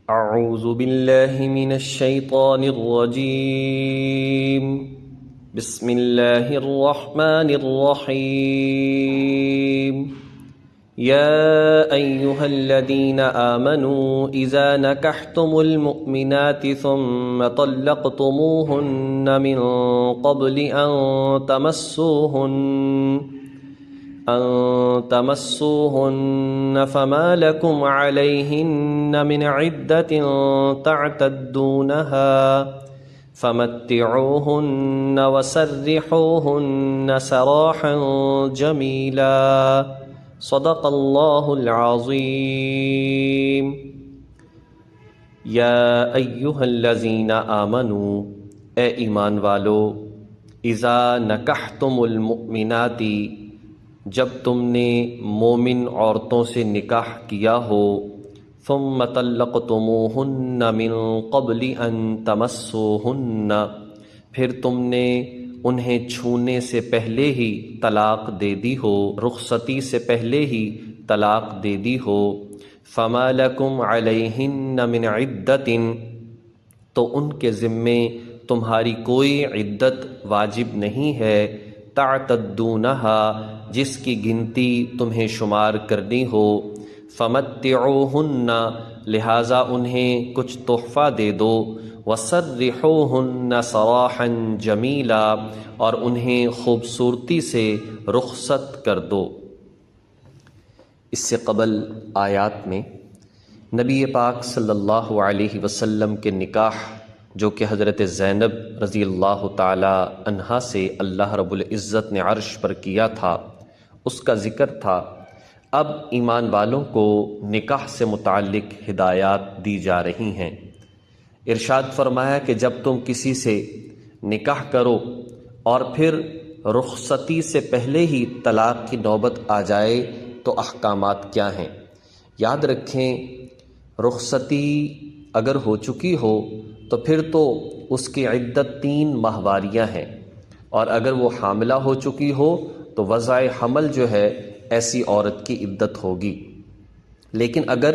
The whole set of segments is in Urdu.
اعوذ باللہ من الشیطان الرجیم بسم اللہ الرحمن الرحیم یا ایہا الذین آمنوا اذا نکحتم المؤمنات ثم طلقتموہن من قبل أن تمسوهن فما لكم عليهن من عدة تعتدونها فمتعوهن وسرحوهن سراحا جميلا صدق الله العظيم یا ایہا الذین آمنوا اے ایمان والو اذا نکحتم المؤمنات جب تم نے مومن عورتوں سے نکاح کیا ہو ثم طلقتموہن من قبل ان تمسوہن پھر تم نے انہیں چھونے سے پہلے ہی طلاق دے دی ہو، رخصتی سے پہلے ہی طلاق دے دی ہو، فما لکم علیہن من عدت تو ان کے ذمے تمہاری کوئی عدت واجب نہیں ہے، تعتدونہا جس کی گنتی تمہیں شمار کرنی ہو، فمتعوہن لہٰذا انہیں کچھ تحفہ دے دو، وسرحوہن سراحا جمیلا اور انہیں خوبصورتی سے رخصت کر دو۔ اس سے قبل آیات میں نبی پاک صلی اللہ علیہ وسلم کے نکاح جو کہ حضرت زینب رضی اللہ تعالی عنہا سے اللہ رب العزت نے عرش پر کیا تھا، اس کا ذکر تھا۔ اب ایمان والوں کو نکاح سے متعلق ہدایات دی جا رہی ہیں۔ ارشاد فرمایا کہ جب تم کسی سے نکاح کرو اور پھر رخصتی سے پہلے ہی طلاق کی نوبت آ جائے تو احکامات کیا ہیں۔ یاد رکھیں، رخصتی اگر ہو چکی ہو تو پھر تو اس کی عدت 3 ماہواریاں ہیں، اور اگر وہ حاملہ ہو چکی ہو تو وضع حمل جو ہے ایسی عورت کی عدت ہوگی۔ لیکن اگر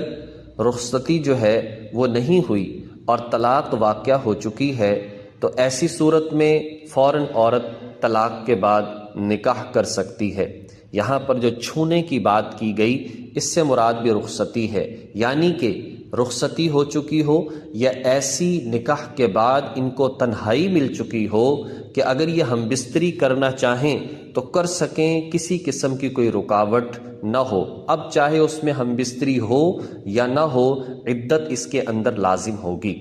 رخصتی جو ہے وہ نہیں ہوئی اور طلاق واقع ہو چکی ہے تو ایسی صورت میں فوراً عورت طلاق کے بعد نکاح کر سکتی ہے۔ یہاں پر جو چھونے کی بات کی گئی اس سے مراد بھی رخصتی ہے، یعنی کہ رخصتی ہو چکی ہو یا ایسی نکاح کے بعد ان کو تنہائی مل چکی ہو کہ اگر یہ ہم بستری کرنا چاہیں تو کر سکیں، کسی قسم کی کوئی رکاوٹ نہ ہو۔ اب چاہے اس میں ہم بستری ہو یا نہ ہو، عدت اس کے اندر لازم ہوگی۔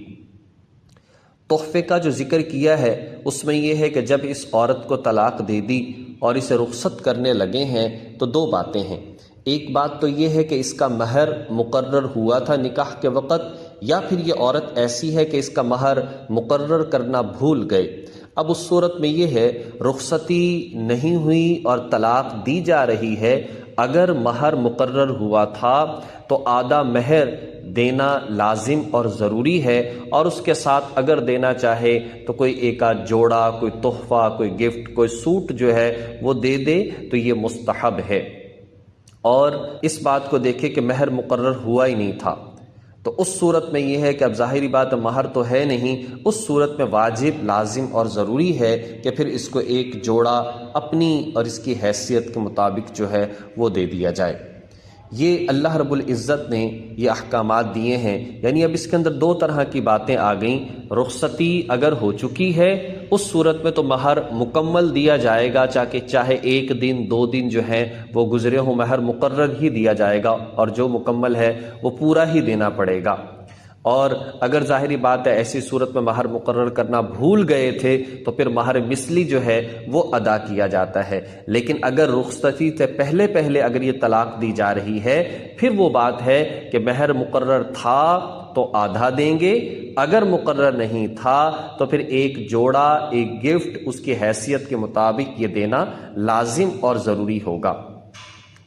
تحفے کا جو ذکر کیا ہے اس میں یہ ہے کہ جب اس عورت کو طلاق دے دی اور اسے رخصت کرنے لگے ہیں تو 2 باتیں ہیں۔ ایک بات تو یہ ہے کہ اس کا مہر مقرر ہوا تھا نکاح کے وقت، یا پھر یہ عورت ایسی ہے کہ اس کا مہر مقرر کرنا بھول گئے۔ اب اس صورت میں یہ ہے، رخصتی نہیں ہوئی اور طلاق دی جا رہی ہے، اگر مہر مقرر ہوا تھا تو آدھا مہر دینا لازم اور ضروری ہے، اور اس کے ساتھ اگر دینا چاہے تو کوئی ایک آدھ جوڑا، کوئی تحفہ، کوئی گفٹ، کوئی سوٹ جو ہے وہ دے دے تو یہ مستحب ہے۔ اور اس بات کو دیکھے کہ مہر مقرر ہوا ہی نہیں تھا تو اس صورت میں یہ ہے کہ اب ظاہری بات مہر تو ہے نہیں، اس صورت میں واجب، لازم اور ضروری ہے کہ پھر اس کو ایک جوڑا اپنی اور اس کی حیثیت کے مطابق جو ہے وہ دے دیا جائے۔ یہ اللہ رب العزت نے یہ احکامات دیے ہیں، یعنی اب اس کے اندر 2 طرح کی باتیں آ گئیں۔ رخصتی اگر ہو چکی ہے اس صورت میں تو مہر مکمل دیا جائے گا، چاہے 1 دن 2 دن جو ہیں وہ گزرے ہوں، مہر مقرر ہی دیا جائے گا، اور جو مکمل ہے وہ پورا ہی دینا پڑے گا۔ اور اگر ظاہری بات ہے ایسی صورت میں مہر مقرر کرنا بھول گئے تھے تو پھر مہر مثلی جو ہے وہ ادا کیا جاتا ہے۔ لیکن اگر رخصتی سے پہلے اگر یہ طلاق دی جا رہی ہے پھر وہ بات ہے کہ مہر مقرر تھا تو آدھا دیں گے، اگر مقرر نہیں تھا تو پھر ایک جوڑا، ایک گفٹ اس کی حیثیت کے مطابق یہ دینا لازم اور ضروری ہوگا۔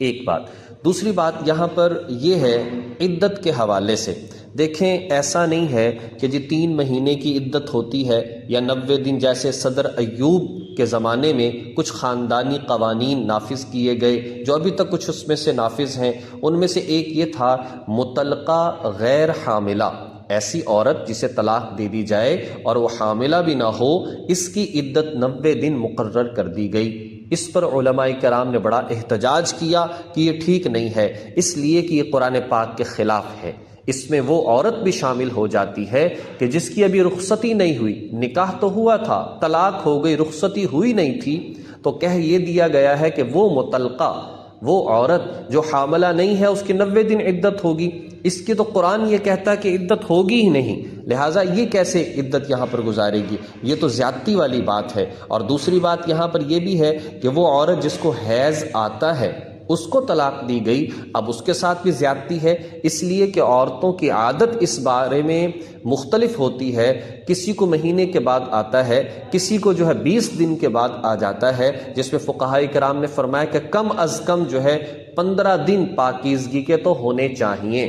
ایک بات۔ دوسری بات یہاں پر یہ ہے عدت کے حوالے سے، دیکھیں ایسا نہیں ہے کہ جی 3 مہینے کی عدت ہوتی ہے یا 90 دن، جیسے صدر ایوب کے زمانے میں کچھ خاندانی قوانین نافذ کیے گئے جو ابھی تک کچھ اس میں سے نافذ ہیں۔ ان میں سے ایک یہ تھا مطلقہ غیر حاملہ، ایسی عورت جسے طلاق دے دی جائے اور وہ حاملہ بھی نہ ہو، اس کی عدت 90 دن مقرر کر دی گئی۔ اس پر علماء کرام نے بڑا احتجاج کیا کہ یہ ٹھیک نہیں ہے، اس لیے کہ یہ قرآن پاک کے خلاف ہے۔ اس میں وہ عورت بھی شامل ہو جاتی ہے کہ جس کی ابھی رخصتی نہیں ہوئی، نکاح تو ہوا تھا، طلاق ہو گئی، رخصتی ہوئی نہیں تھی، تو کہہ یہ دیا گیا ہے کہ وہ مطلقہ، وہ عورت جو حاملہ نہیں ہے، اس کی 90 دن عدت ہوگی۔ اس کی تو قرآن یہ کہتا ہے کہ عدت ہوگی ہی نہیں، لہٰذا یہ کیسے عدت یہاں پر گزارے گی؟ یہ تو زیادتی والی بات ہے۔ اور دوسری بات یہاں پر یہ بھی ہے کہ وہ عورت جس کو حیض آتا ہے اس کو طلاق دی گئی، اب اس کے ساتھ بھی زیادتی ہے، اس لیے کہ عورتوں کی عادت اس بارے میں مختلف ہوتی ہے۔ کسی کو مہینے کے بعد آتا ہے، کسی کو جو ہے 20 دن کے بعد آ جاتا ہے، جس میں فقہاء کرام نے فرمایا کہ کم از کم جو ہے 15 دن پاکیزگی کے تو ہونے چاہیے۔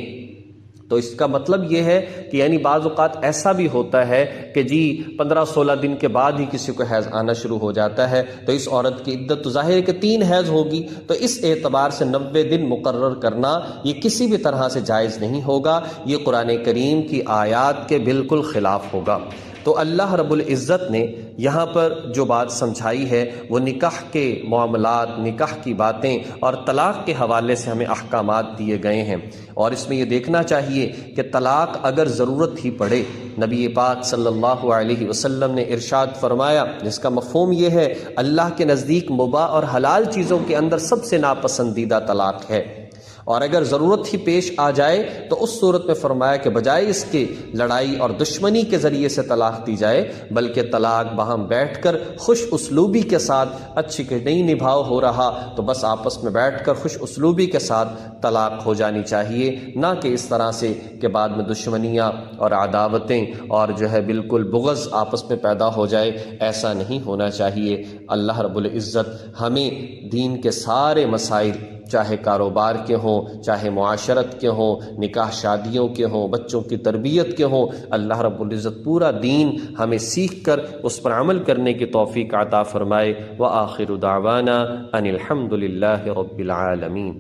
تو اس کا مطلب یہ ہے کہ یعنی بعض اوقات ایسا بھی ہوتا ہے کہ جی 15-16 دن کے بعد ہی کسی کو حیض آنا شروع ہو جاتا ہے، تو اس عورت کی عدت تو ظاہر ہے کہ 3 حیض ہوگی، تو اس اعتبار سے 90 دن مقرر کرنا یہ کسی بھی طرح سے جائز نہیں ہوگا، یہ قرآن کریم کی آیات کے بالکل خلاف ہوگا۔ تو اللہ رب العزت نے یہاں پر جو بات سمجھائی ہے وہ نکاح کے معاملات، نکاح کی باتیں اور طلاق کے حوالے سے ہمیں احکامات دیے گئے ہیں، اور اس میں یہ دیکھنا چاہیے کہ طلاق اگر ضرورت ہی پڑے، نبی پاک صلی اللہ علیہ وسلم نے ارشاد فرمایا، جس کا مفہوم یہ ہے اللہ کے نزدیک مباح اور حلال چیزوں کے اندر سب سے ناپسندیدہ طلاق ہے، اور اگر ضرورت ہی پیش آ جائے تو اس صورت میں فرمایا کہ بجائے اس کے لڑائی اور دشمنی کے ذریعے سے طلاق دی جائے، بلکہ طلاق باہم بیٹھ کر خوش اسلوبی کے ساتھ، اچھی کہ نہیں نبھاؤ ہو رہا تو بس آپس میں بیٹھ کر خوش اسلوبی کے ساتھ طلاق ہو جانی چاہیے، نہ کہ اس طرح سے کہ بعد میں دشمنیاں اور عداوتیں اور جو ہے بالکل بغض آپس میں پیدا ہو جائے، ایسا نہیں ہونا چاہیے۔ اللہ رب العزت ہمیں دین کے سارے مسائل، چاہے کاروبار کے ہوں، چاہے معاشرت کے ہوں، نکاح شادیوں کے ہوں، بچوں کی تربیت کے ہوں، اللہ رب العزت پورا دین ہمیں سیکھ کر اس پر عمل کرنے کی توفیق عطا فرمائے۔ وآخر دعوانا ان الحمد للہ رب العالمین۔